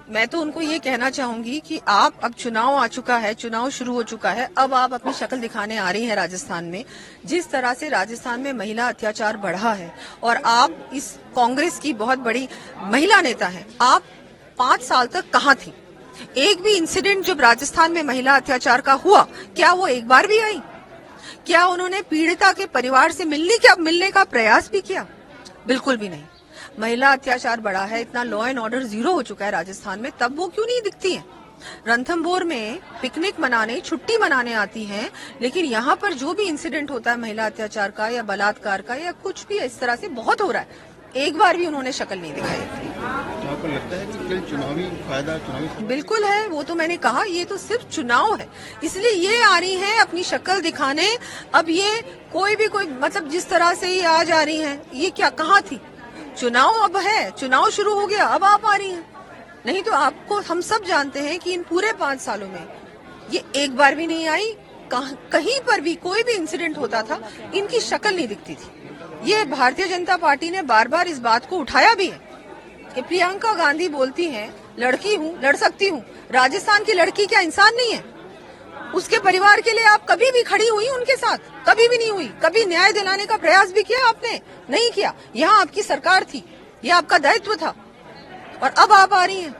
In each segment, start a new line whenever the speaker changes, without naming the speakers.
मैं तो उनको ये कहना चाहूंगी कि आप अब चुनाव आ चुका है, चुनाव शुरू हो चुका है, अब आप अपनी शक्ल दिखाने आ रही हैं राजस्थान में। जिस तरह से राजस्थान में महिला अत्याचार बढ़ा है और आप इस कांग्रेस की बहुत बड़ी महिला नेता हैं, आप 5 साल तक कहाँ थी? एक भी इंसिडेंट जब राजस्थान में महिला अत्याचार का हुआ, क्या वो एक बार भी आई? क्या उन्होंने पीड़िता के परिवार से मिलने का प्रयास भी किया? बिल्कुल भी नहीं। महिला अत्याचार बढ़ा है, इतना लॉ एंड ऑर्डर जीरो हो चुका है राजस्थान में, तब वो क्यों नहीं दिखती हैं? रणथंभौर में पिकनिक मनाने, छुट्टी मनाने आती हैं, लेकिन यहाँ पर जो भी इंसिडेंट होता है महिला अत्याचार का या बलात्कार का या कुछ भी इस तरह से बहुत हो रहा है, एक बार भी उन्होंने शक्ल नहीं दिखाई।
तो आपको लगता है कि चुनावी फायदा
बिल्कुल है, वो तो मैंने कहा, ये तो सिर्फ चुनाव है, इसलिए ये आ रही हैं अपनी शक्ल दिखाने। अब ये कोई मतलब जिस तरह से ये आज आ रही हैं, ये क्या कहाँ थी? चुनाव अब है, चुनाव शुरू हो गया, अब आप आ रही हैं। नहीं तो आपको हम सब जानते हैं कि इन पूरे 5 सालों में ये एक बार भी नहीं आई। कहीं पर भी कोई भी इंसिडेंट होता था, इनकी शक्ल नहीं दिखती थी। ये भारतीय जनता पार्टी ने बार बार इस बात को उठाया भी है कि प्रियंका गांधी बोलती हैं, लड़की हूँ, लड़ सकती हूँ। राजस्थान की लड़की क्या इंसान नहीं है? उसके परिवार के लिए आप कभी भी खड़ी हुई उनके साथ? कभी भी नहीं हुई। कभी न्याय दिलाने का प्रयास भी किया आपने? नहीं किया। यहाँ आपकी सरकार थी, ये आपका दायित्व था, और अब आप आ रही हैं।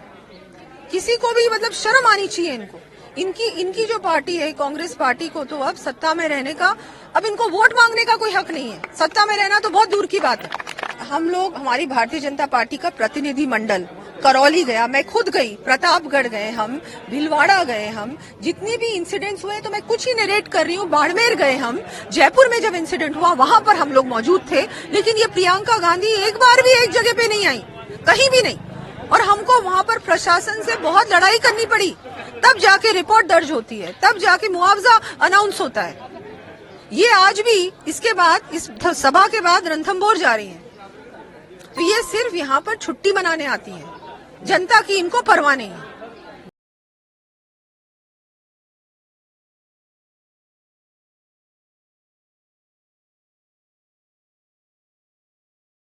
किसी को भी मतलब शर्म आनी चाहिए इनको। इनकी जो पार्टी है, कांग्रेस पार्टी को तो अब सत्ता में रहने का, अब इनको वोट मांगने का कोई हक नहीं है। सत्ता में रहना तो बहुत दूर की बात है। हम लोग, हमारी भारतीय जनता पार्टी का प्रतिनिधि मंडल करौली गया, मैं खुद गई, प्रतापगढ़ गए हम, भीलवाड़ा गए हम, जितनी भी इंसिडेंट्स हुए तो मैं कुछ ही नरेट कर रही हूँ। बाड़मेर गए हम, जयपुर में जब इंसिडेंट हुआ वहां पर हम लोग मौजूद थे, लेकिन ये प्रियंका गांधी एक बार भी एक जगह पे नहीं आई, कहीं भी नहीं। और हमको वहां पर प्रशासन से बहुत लड़ाई करनी पड़ी, तब जाके रिपोर्ट दर्ज होती है, तब जाके मुआवजा अनाउंस होता है। ये आज भी इसके बाद, इस सभा के बाद रणथंभौर जा रही हैं, तो ये सिर्फ यहाँ पर छुट्टी मनाने आती हैं। जनता की इनको परवाह नहीं है।